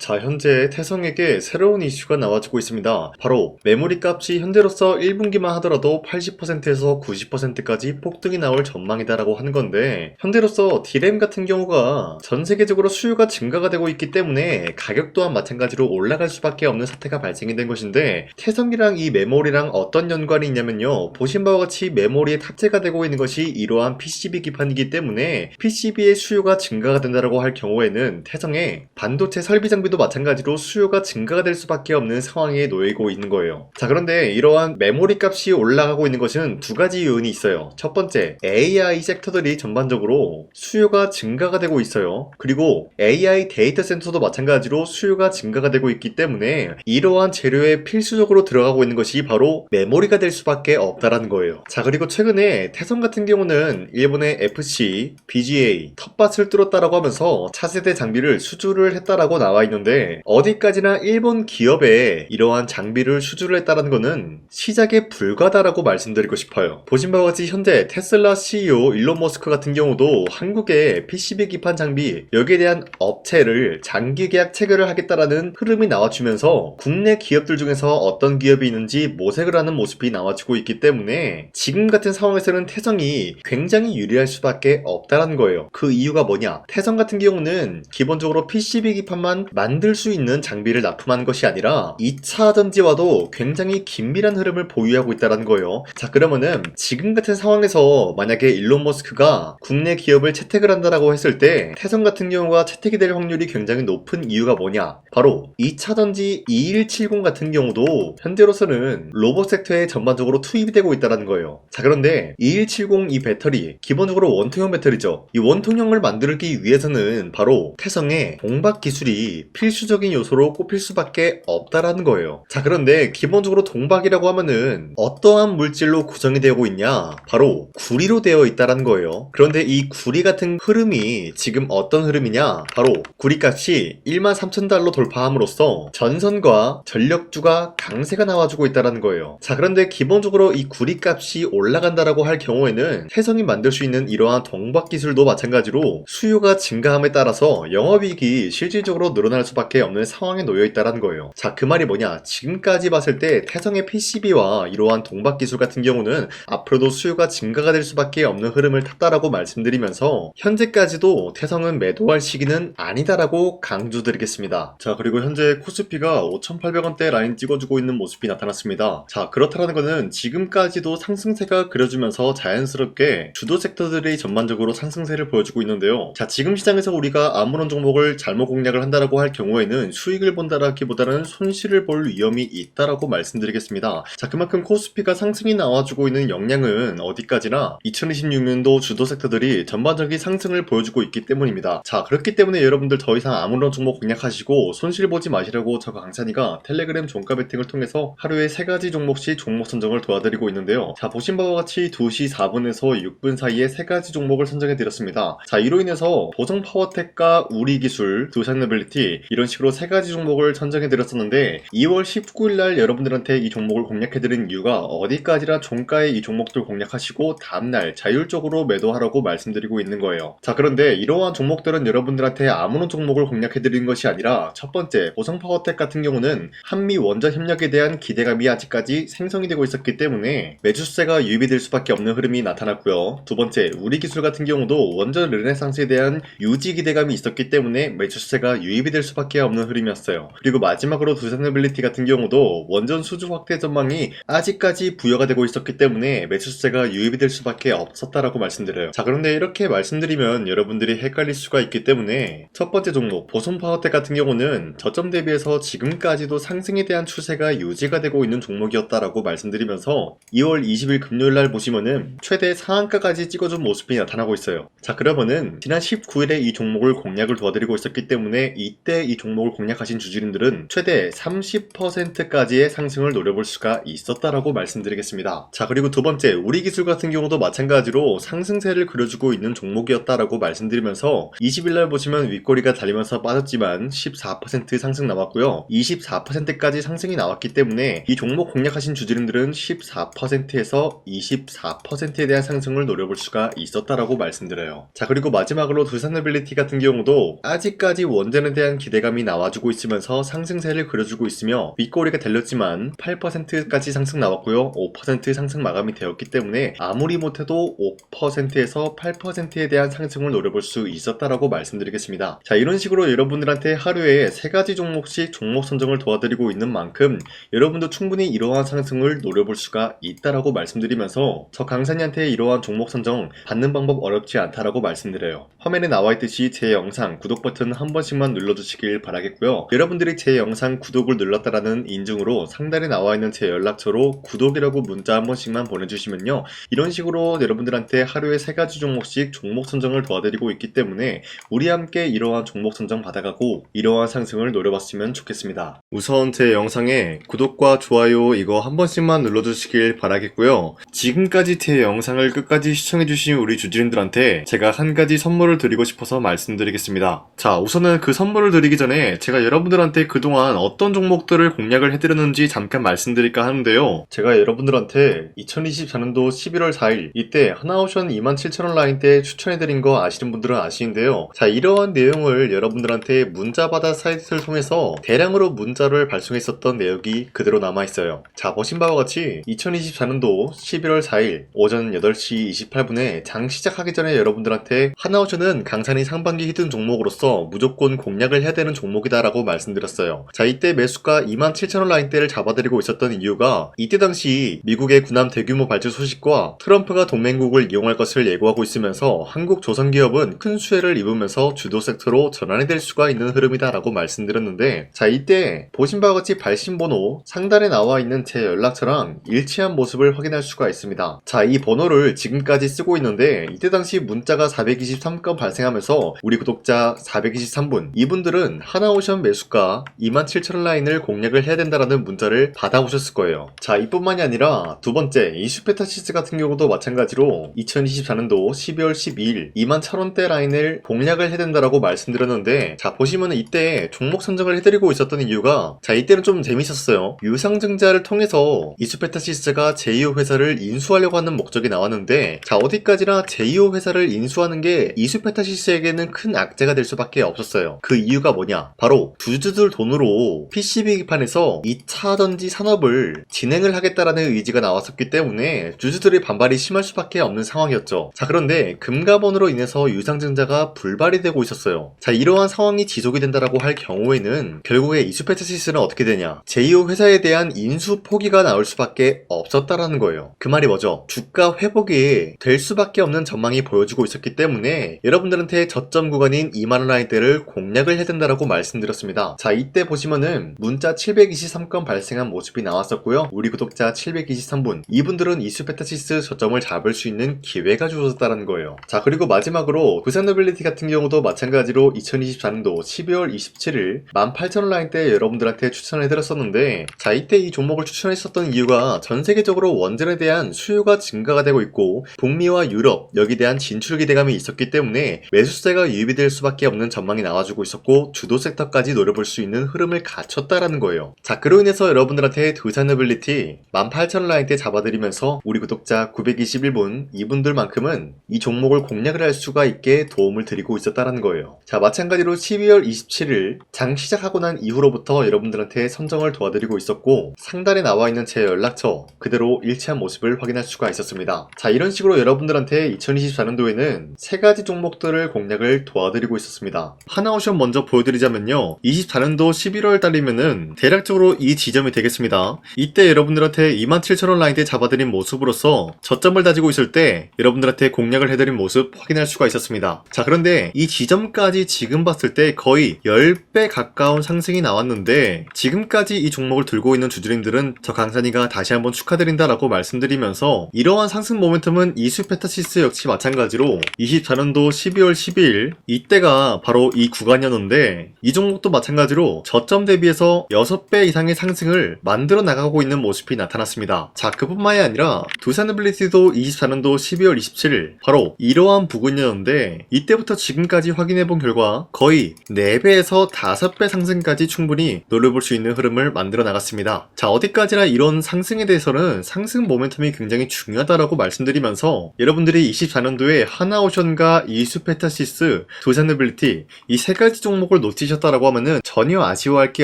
자, 현재 태성에게 새로운 이슈가 나와주고 있습니다. 바로 메모리 값이 현재로서 1분기만 하더라도 80%에서 90%까지 폭등이 나올 전망이다라고 하는 건데, 현재로서 D램 같은 경우가 전 세계적으로 수요가 증가가 되고 있기 때문에 가격 또한 마찬가지로 올라갈 수밖에 없는 사태가 발생이 된 것인데, 태성이랑 이 메모리랑 어떤 연관이 있냐면요, 보신 바와 같이 메모리에 탑재가 되고 있는 것이 이러한 PCB 기판이기 때문에 PCB의 수요가 증가가 된다고 할 경우에는 태성의 반도체 설비 장비도 마찬가지로 수요가 증가가 될 수밖에 없는 상황에 놓이고 있는 거예요. 자, 그런데 이러한 메모리 값이 올라가고 있는 것은 두 가지 요인이 있어요. 첫 번째, AI 섹터들이 전반적으로 수요가 증가가 되고 있어요. 그리고 AI 데이터 센터도 마찬가지로 수요가 증가가 되고 있기 때문에 이러한 재료에 필수적으로 들어가고 있는 것이 바로 메모리가 될 수밖에 없다라는 거예요. 자, 그리고 최근에 태성 같은 경우는 일본의 FC, BGA, 텃밭을 뚫었다라고 하면서 차세대 장비를 수주를 했다라고 나와 있는데, 어디까지나 일본 기업에 이러한 장비를 수주를 했다는 것은 시작에 불과하다라고 말씀드리고 싶어요. 보신 바와 같이 현재 테슬라 CEO 일론 머스크 같은 경우도 한국의 PCB 기판 장비 여기에 대한 업체를 장기 계약 체결을 하겠다라는 흐름이 나와주면서 국내 기업들 중에서 어떤 기업이 있는지 모색을 하는 모습이 나와주고 있기 때문에 지금 같은 상황에서는 태성이 굉장히 유리할 수밖에 없다라는 거예요. 그 이유가 뭐냐? 태성 같은 경우는 기본적으로 PCB 기판만 만들 수 있는 장비를 납품하는 것이 아니라 2차 전지와도 굉장히 긴밀한 흐름을 보유하고 있다는 거예요. 자, 그러면은 지금 같은 상황에서 만약에 일론 머스크가 국내 기업을 채택을 한다라고 했을 때 태성 같은 경우가 채택이 될 확률이 굉장히 높은 이유가 뭐냐? 바로 2차 전지 2170 같은 경우도 현재로서는 로봇 섹터에 전반적으로 투입이 되고 있다는 거예요. 자, 그런데 2170 이 배터리 기본적으로 원통형 배터리죠. 이 원통형을 만들기 위해서는 바로 태성의 동박 기술이 필수적인 요소로 꼽힐 수밖에 없다라는 거예요. 자, 그런데 기본적으로 동박이라고 하면은 어떠한 물질로 구성이 되고 있냐? 바로 구리로 되어 있다라는 거예요. 그런데 이 구리 같은 흐름이 지금 어떤 흐름이냐? 바로 구리값이 13,000달러 돌파함으로써 전선과 전력주가 강세가 나와주고 있다라는 거예요. 자, 그런데 기본적으로 이 구리값이 올라간다라고 할 경우에는 태성이 만들 수 있는 이러한 동박 기술도 마찬가지로 수요가 증가함에 따라서 영업이익이 실질적으로 늘어날 수밖에 없는 상황에 놓여 있다는 거예요. 자, 그 말이 뭐냐? 지금까지 봤을 때 태성의 PCB와 이러한 동박 기술 같은 경우는 앞으로도 수요가 증가가 될 수밖에 없는 흐름을 탔다라고 말씀드리면서 현재까지도 태성은 매도할 시기는 아니다라고 강조드리겠습니다. 자, 그리고 현재 코스피가 5,800원대 라인 찍어주고 있는 모습이 나타났습니다. 자, 그렇다는 것은 지금까지도 상승세가 그려주면서 자연스럽게 주도 섹터들이 전반적으로 상승세를 보여주고 있는데요. 자, 지금 시장에서 우리가 아무런 종목을 잘못 공략을 한다라고 할 경우에는 수익을 본다라기보다는 손실을 볼 위험이 있다라고 말씀드리겠습니다. 자, 그만큼 코스피가 상승이 나와주고 있는 역량은 어디까지나 2026년도 주도 섹터들이 전반적인 상승을 보여주고 있기 때문입니다. 자, 그렇기 때문에 여러분들 더 이상 아무런 종목 공략하시고 손실 보지 마시라고 저 강찬이가 텔레그램 종가 베팅을 통해서 하루에 3가지 종목씩 종목 선정을 도와드리고 있는데요. 자, 보신 바와 같이 2시 4분에서 6분 사이에 3가지 종목을 선정해 드렸습니다. 자, 이로 인해서 보성 파워텍과 우리기술, 두산노빌리티 이런 식으로 3가지 종목을 선정해 드렸었는데 2월 19일날 여러분들한테 이 종목을 공략해 드린 이유가 어디까지나 종가에 이 종목들 공략하시고 다음날 자율적으로 매도하라고 말씀드리고 있는 거예요. 자, 그런데 이러한 종목들은 여러분들한테 아무런 종목을 공략해 드리는 것이 아니라 첫 번째, 보성 파워텍 같은 경우는 한미 원전 협력에 대한 기대감이 아직까지 생성이 되고 있었기 때문에 매수세가 유입이 될 수밖에 없는 흐름이 나타났고요. 두 번째, 우리기술 같은 경우도 원전 르네상스에 대한 유지 기대감이 있었기 때문에 매수세가 유입이 될 수밖에 없는 흐름이었어요. 그리고 마지막으로 두산노빌리티 같은 경우도 원전 수주 확대 전망이 아직까지 부여가 되고 있었기 때문에 매수세가 유입이 될 수밖에 없었다라고 말씀드려요. 자, 그런데 이렇게 말씀드리면 여러분들이 헷갈릴 수가 있기 때문에 첫 번째 종목 보성 파워텍 같은 경우는 저점 대비해서 지금까지도 상승에 대한 추세가 유지가 되고 있는 종목이었다라고 말씀드리면서 2월 20일 금요일날 보시면은 최대 상한가까지 찍어준 모습이 나타나고 있어요. 자, 그러면은 지난 19일에 이 종목을 공략을 도와드리고 있었기 때문에 이때 이 종목을 공략하신 주주님들은 최대 30%까지의 상승을 노려볼 수가 있었다라고 말씀드리겠습니다. 자, 그리고 두 번째, 우리기술 같은 경우도 마찬가지로 상승세를 그려주고 있는 종목이었다라고 말씀드리면서 20일날 보시면 윗꼬리가 달리면서 빠졌지만 14% 상승 나왔고요. 24%까지 상승이 나왔기 때문에 이 종목 공략하신 주주님들은 14%에서 24%에 대한 상승을 노려볼 수가 있었다라고 말씀드려요. 자, 그리고 마지막으로 두산노빌리티 같은 경우도 아직까지 원전에 대한 기대 기대감이 나와주고 있으면서 상승세를 그려주고 있으며 윗꼬리가 달렸지만 8%까지 상승 나왔고요. 5% 상승 마감이 되었기 때문에 아무리 못해도 5%에서 8%에 대한 상승을 노려볼 수 있었다라고 말씀드리겠습니다. 자, 이런 식으로 여러분들한테 하루에 3가지 종목씩 종목 선정을 도와드리고 있는 만큼 여러분도 충분히 이러한 상승을 노려볼 수가 있다라고 말씀드리면서 저 강산이한테 이러한 종목 선정 받는 방법 어렵지 않다라고 말씀드려요. 화면에 나와있듯이 제 영상 구독 버튼 한 번씩만 눌러주시길 바라겠고요. 여러분들이 제 영상 구독을 눌렀다라는 인증으로 상단에 나와있는 제 연락처로 구독이라고 문자 한 번씩만 보내주시면요, 이런 식으로 여러분들한테 하루에 3가지 종목씩 종목 선정을 도와드리고 있기 때문에 우리 함께 이러한 종목 선정 받아가고 이러한 상승을 노려봤으면 좋겠습니다. 우선 제 영상에 구독과 좋아요 이거 한 번씩만 눌러주시길 바라겠고요. 지금까지 제 영상을 끝까지 시청해주신 우리 주주님들한테 제가 한 가지 선물을 드리고 싶어서 말씀드리겠습니다. 자, 우선은 그 선물을 드리기 전에 제가 여러분들한테 그동안 어떤 종목들을 공략을 해드렸는지 잠깐 말씀드릴까 하는데요. 제가 여러분들한테 2024년도 11월 4일 이때 하나오션 27,000원 라인 때 추천해드린 거 아시는 분들은 아시는데요. 자, 이러한 내용을 여러분들한테 문자받아 사이트를 통해서 대량으로 문자를 발송했었던 내역이 그대로 남아있어요. 자, 보신 바와 같이 2024년도 11월 4일 오전 8시 28분에 장 시작하기 전에 여러분들한테 하나오션은 강산이 상반기 히든 종목으로서 무조건 공략을 해야 되는 종목이다 라고 말씀드렸어요. 자, 이때 매수가 27,000원 라인대를 잡아드리고 있었던 이유가 이때 당시 미국의 군함 대규모 발주 소식과 트럼프가 동맹국을 이용할 것을 예고하고 있으면서 한국 조선기업은 큰 수혜를 입으면서 주도 섹터로 전환이 될 수가 있는 흐름이다 라고 말씀드렸는데, 자, 이때 보신 바와 같이 발신번호 상단에 나와 있는 제 연락처랑 일치한 모습을 확인할 수가 있습니다. 자, 이 번호를 지금까지 쓰고 있는데 이때 당시 문자가 423건 발생하면서 우리 구독자 423분, 이분들은 하나오션 매수가 27,000원 라인을 공략을 해야 된다라는 문자를 받아오셨을 거예요. 자, 이뿐만이 아니라 두 번째 이슈페타시스 같은 경우도 마찬가지로 2024년도 12월 12일 21,000원대 라인을 공략을 해야 된다라고 말씀드렸는데, 자, 보시면은 이때 종목 선정을 해드리고 있었던 이유가, 자, 이때는 좀 재밌었어요. 유상증자를 통해서 이슈페타시스가 제2호 회사를 인수하려고 하는 목적이 나왔는데, 자, 어디까지나 제2호 회사를 인수하는 게 이슈페타시스에게는 큰 악재가 될 수밖에 없었어요. 그 이유가 뭐냐? 바로 주주들 돈으로 PCB 기판에서 2차 전지 산업을 진행을 하겠다라는 의지가 나왔었기 때문에 주주들의 반발이 심할 수밖에 없는 상황이었죠. 자, 그런데 금가번으로 인해서 유상증자가 불발이 되고 있었어요. 자, 이러한 상황이 지속이 된다라고 할 경우에는 결국에 이슈페타시스는 어떻게 되냐? 제2호 회사에 대한 인수 포기가 나올 수밖에 없었다라는 거예요. 그 말이 뭐죠? 주가 회복이 될 수밖에 없는 전망이 보여지고 있었기 때문에 여러분들한테 저점 구간인 2만원 라인대를 공략을 해야 된다라고 말씀드렸습니다. 자, 이때 보시면은 문자 723건 발생한 모습이 나왔었고요. 우리 구독자 723분, 이분들은 이슈페타시스 저점을 잡을 수 있는 기회가 주어졌다는 거예요. 자, 그리고 마지막으로 부산노빌리티 같은 경우도 마찬가지로 2024년도 12월 27일 18,000원 라인대 여러분들한테 추천을 해드렸었는데, 자, 이때 이 종목을 추천했었던 이유가 전 세계적으로 원전에 대한 수요가 증가가 되고 있고 북미와 유럽 여기에 대한 진출 기대감이 있었기 때문에 매수세가 유입이 될 수밖에 없는 전망이 나와주고 있었고 주도 섹터까지 노려볼 수 있는 흐름을 갖췄다라는 거예요. 자, 그로 인해서 여러분들한테 두산노빌리티 18,000원 라인대 잡아드리면서 우리 구독자 921분, 이분들만큼은 이 종목을 공략을 할 수가 있게 도움을 드리고 있었다라는 거예요. 자, 마찬가지로 12월 27일 장 시작하고 난 이후로부터 여러분들한테 선정을 도와드리고 있었고 상단에 나와 있는 제 연락처 그대로 일치한 모습을 확인할 수가 있었습니다. 자, 이런 식으로 여러분들한테 2024년도에는 3가지 종목들을 공략을 도와드리고 있었습니다. 하나오션 먼저 보여드리자면요, 24년도 11월 달이면은 대략적으로 이 지점이 되겠습니다. 이때 여러분들한테 27,000원 라인대 잡아드린 모습으로서 저점을 다지고 있을 때 여러분들한테 공략을 해드린 모습 확인할 수가 있었습니다. 자, 그런데 이 지점까지 지금 봤을 때 거의 10배 가까운 상승이 나왔는데 지금까지 이 종목을 들고 있는 주주님들은 저 강산이가 다시 한번 축하드린다라고 말씀드리면서 이러한 상승 모멘텀은 이슈페타시스 역시 마찬가지로 24년도 12월 12일 이때가 바로 이 구간이었는데 이 종목도 마찬가지로 저점 대비해서 6배 이상의 상승을 만들어 나가고 있는 모습이 나타났습니다. 자, 그뿐만이 아니라 두산노빌리티도 24년도 12월 27일 바로 이러한 부근이었는데 이때부터 지금까지 확인해본 결과 거의 4배에서 5배 상승까지 충분히 노려볼 수 있는 흐름을 만들어 나갔습니다. 자, 어디까지나 이런 상승에 대해서는 상승 모멘텀이 굉장히 중요하다라고 말씀드리면서 여러분들이 24년도에 하나오션과 이슈페타시스, 두산노빌리티 이 3가지 종목을 놓치셨다라고 하면은 전혀 아쉬워할 게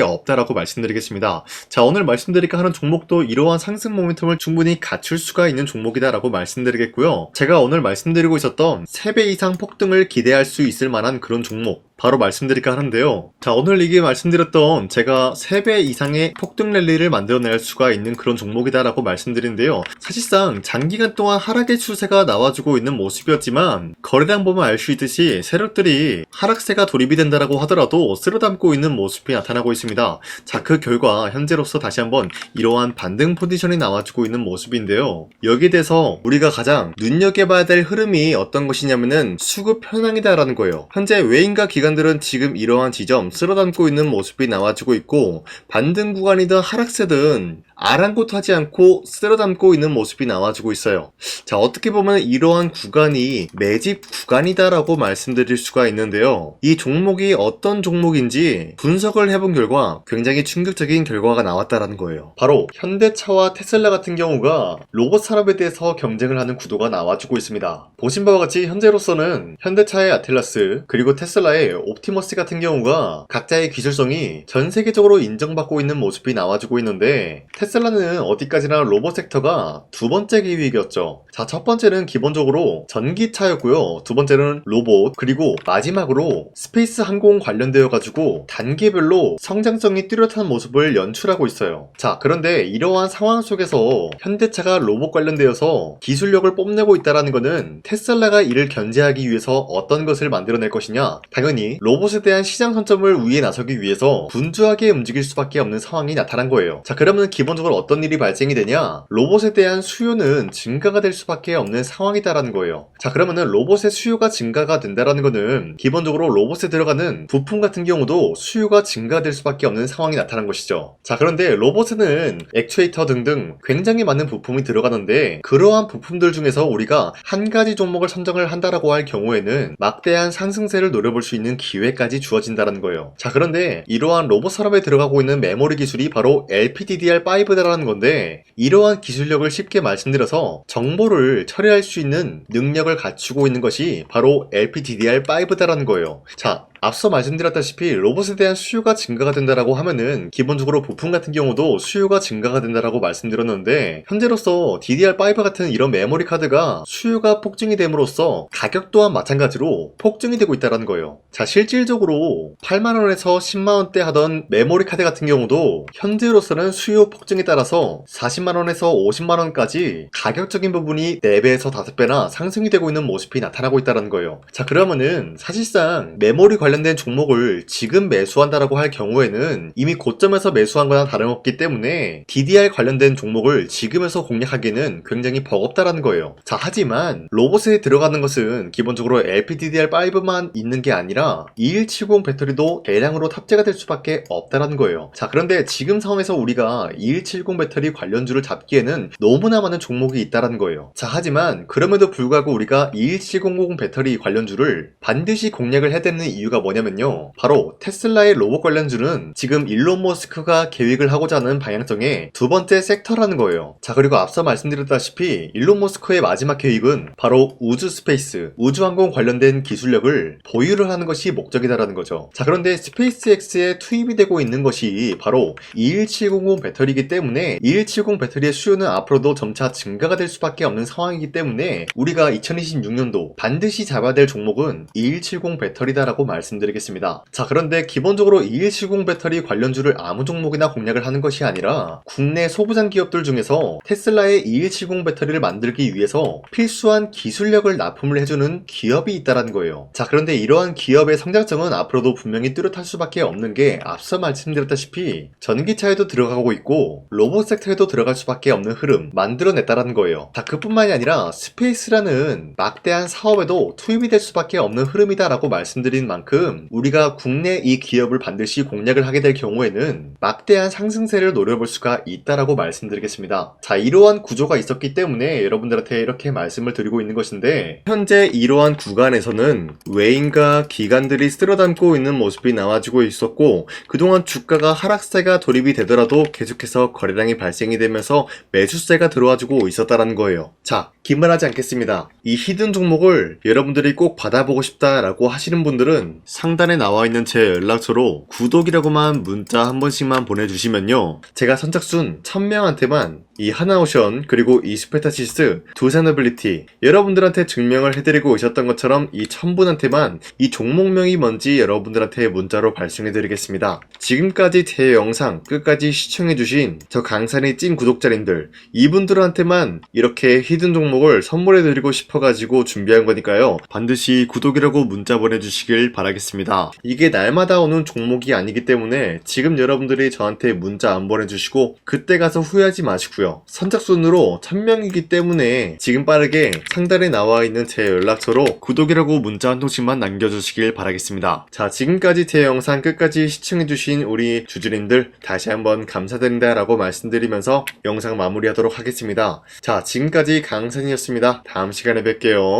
없다라고 말씀드리겠습니다. 자, 오늘 말씀드릴까 하는 종목도 이러한 상승 모멘텀을 충분히 갖출 수가 있는 종목이다라고 말씀드리겠고요. 제가 오늘 말씀드리고 있었던 3배 이상 폭등을 기대할 수 있을 만한 그런 종목 바로 말씀드릴까 하는데요. 자, 오늘 이게 말씀드렸던 제가 3배 이상의 폭등 랠리를 만들어낼 수가 있는 그런 종목이다라고 말씀드리는데요. 사실상 장기간 동안 하락의 추세가 나와주고 있는 모습이었지만 거래량 보면 알 수 있듯이 세력들이 하락세가 돌입이 된다라고 하더라도 쓸어담고 있는 모습이 나타나고 있습니다. 자, 그 결과 현재로서 다시 한번 이러한 반등 포지션이 나와주고 있는 모습인데요. 여기에 대해서 우리가 가장 눈여겨봐야 될 흐름이 어떤 것이냐면은 수급 현황이다라는 거예요. 현재 외인과 기관들은 지금 이러한 지점 쓸어담고 있는 모습이 나와주고 있고, 반등 구간이든 하락세든 아랑곳하지 않고 쓸어담고 있는 모습이 나와주고 있어요. 자, 어떻게 보면 이러한 구간이 매집 구간이다라고 말씀드릴 수가 있는데요. 이 종목이 어떤 종목인지 분석을 해본 결과 굉장히 충격적인 결과가 나왔다라는 거예요. 바로 현대차와 테슬라 같은 경우가 로봇 산업에 대해서 경쟁을 하는 구도가 나와주고 있습니다. 보신 바와 같이 현재로서는 현대차의 아틀라스 그리고 테슬라의 옵티머스 같은 경우가 각자의 기술성이 전 세계적으로 인정받고 있는 모습이 나와주고 있는데, 테슬라는 어디까지나 로봇 섹터가 두 번째 기획이었죠. 자, 첫 번째는 기본적으로 전기차였고요. 두 번째는 로봇, 그리고 마지막으로 스페이스 항공 관련되어 가지고 단계별로 성장성이 뚜렷한 모습을 연출하고 있어요. 자, 그런데 이러한 상황 속에서 현대차가 로봇 관련되어서 기술력을 뽐내고 있다는 것은 테슬라가 이를 견제하기 위해서 어떤 것을 만들어낼 것이냐, 당연히 로봇에 대한 시장 선점을 위해 나서기 위해서 분주하게 움직일 수밖에 없는 상황이 나타난 거예요. 자, 그러면 기본적으로 어떤 일이 발생이 되냐, 로봇에 대한 수요는 증가가 될 수밖에 없는 상황이다라는 거예요. 자, 그러면은 로봇의 수요가 증가가 된다라는 거는 기본적으로 로봇에 들어가는 부품 같은 경우도 수요가 증가될 수밖에 없는 상황이 나타난 것이죠. 자, 그런데 로봇에는 액추에이터 등등 굉장히 많은 부품이 들어가는데, 그러한 부품들 중에서 우리가 한 가지 종목을 선정을 한다라고 할 경우에는 막대한 상승세를 노려볼 수 있는 기회까지 주어진다는 거예요. 자, 그런데 이러한 로봇 산업에 들어가고 있는 메모리 기술이 바로 LPDDR5다라는 건데, 이러한 기술력을 쉽게 말씀드려서 정보를 처리할 수 있는 능력을 갖추고 있는 것이 바로 LPDDR5다라는 거예요. 자, 앞서 말씀드렸다시피 로봇에 대한 수요가 증가가 된다라고 하면은 기본적으로 부품 같은 경우도 수요가 증가가 된다라고 말씀드렸는데, 현재로서 DDR5 같은 이런 메모리 카드가 수요가 폭증이 됨으로써 가격 또한 마찬가지로 폭증이 되고 있다는 거예요. 자, 실질적으로 8만원에서 10만원대 하던 메모리 카드 같은 경우도 현재로서는 수요 폭증에 따라서 40만원에서 50만원까지 가격적인 부분이 4배에서 5배나 상승이 되고 있는 모습이 나타나고 있다는 거예요. 자, 그러면은 사실상 메모리 관련된 종목을 지금 매수한다라고 할 경우에는 이미 고점에서 매수한 거나 다름없기 때문에 DDR 관련된 종목을 지금에서 공략하기에는 굉장히 버겁다라는 거예요. 자, 하지만 로봇에 들어가는 것은 기본적으로 LPDDR5만 있는 게 아니라 2170 배터리도 대량으로 탑재가 될 수밖에 없다라는 거예요. 자, 그런데 지금 상황에서 우리가 2170 배터리 관련주를 잡기에는 너무나 많은 종목이 있다라는 거예요. 자, 하지만 그럼에도 불구하고 우리가 21700 배터리 관련주를 반드시 공략을 해야 되는 이유가 뭐냐면요, 바로 테슬라의 로봇 관련주는 지금 일론 머스크가 계획을 하고자 하는 방향성의 두 번째 섹터라는 거예요. 자, 그리고 앞서 말씀드렸다시피 일론 머스크의 마지막 계획은 바로 우주 스페이스, 우주항공 관련된 기술력을 보유를 하는 것이 목적이다라는 거죠. 자, 그런데 스페이스X에 투입이 되고 있는 것이 바로 21700 배터리이기 때문에 2170 배터리의 수요는 앞으로도 점차 증가가 될 수밖에 없는 상황이기 때문에 우리가 2026년도 반드시 잡아야 될 종목은 2170 배터리다라고 말씀드리겠습니다. 자, 그런데 기본적으로 2170 배터리 관련주를 아무 종목이나 공략을 하는 것이 아니라 국내 소부장 기업들 중에서 테슬라의 2170 배터리를 만들기 위해서 필수한 기술력을 납품을 해주는 기업이 있다는 거예요. 자, 그런데 이러한 기업의 성장성은 앞으로도 분명히 뚜렷할 수밖에 없는 게 앞서 말씀드렸다시피 전기차에도 들어가고 있고 로봇 섹터에도 들어갈 수밖에 없는 흐름 만들어냈다는 거예요. 자, 그뿐만이 아니라 스페이스라는 막대한 사업에도 투입이 될 수밖에 없는 흐름이다라고 말씀드린 만큼 우리가 국내 이 기업을 반드시 공략을 하게 될 경우에는 막대한 상승세를 노려볼 수가 있다라고 말씀드리겠습니다. 자, 이러한 구조가 있었기 때문에 여러분들한테 이렇게 말씀을 드리고 있는 것인데, 현재 이러한 구간에서는 외인과 기관들이 쓸어담고 있는 모습이 나와주고 있었고, 그동안 주가가 하락세가 돌입이 되더라도 계속해서 거래량이 발생이 되면서 매수세가 들어와주고 있었다는 거예요. 자, 긴말하지 않겠습니다. 이 히든 종목을 여러분들이 꼭 받아보고 싶다라고 하시는 분들은 상단에 나와 있는 제 연락처로 구독이라고만 문자 한 번씩만 보내주시면요, 제가 선착순 1000명한테만 이 하나오션 그리고 이 스페타시스 두 세너빌리티 여러분들한테 증명을 해드리고 오셨던 것처럼 이 1000분한테만 이 종목명이 뭔지 여러분들한테 문자로 발송해드리겠습니다. 지금까지 제 영상 끝까지 시청해주신 저 강산의 찐 구독자님들, 이분들한테만 이렇게 히든 종목을 선물해드리고 싶어가지고 준비한 거니까요, 반드시 구독이라고 문자 보내주시길 바라겠습니다. 이게 날마다 오는 종목이 아니기 때문에 지금 여러분들이 저한테 문자 안 보내주시고 그때 가서 후회하지 마시고요. 선착순으로 1000명이기 때문에 지금 빠르게 상단에 나와 있는 제 연락처로 구독이라고 문자 한 통씩만 남겨주시길 바라겠습니다. 자, 지금까지 제 영상 끝까지 시청해주신 우리 주주님들 다시 한번 감사드린다 라고 말씀드리면서 영상 마무리하도록 하겠습니다. 자, 지금까지 강산이었습니다. 다음 시간에 뵐게요.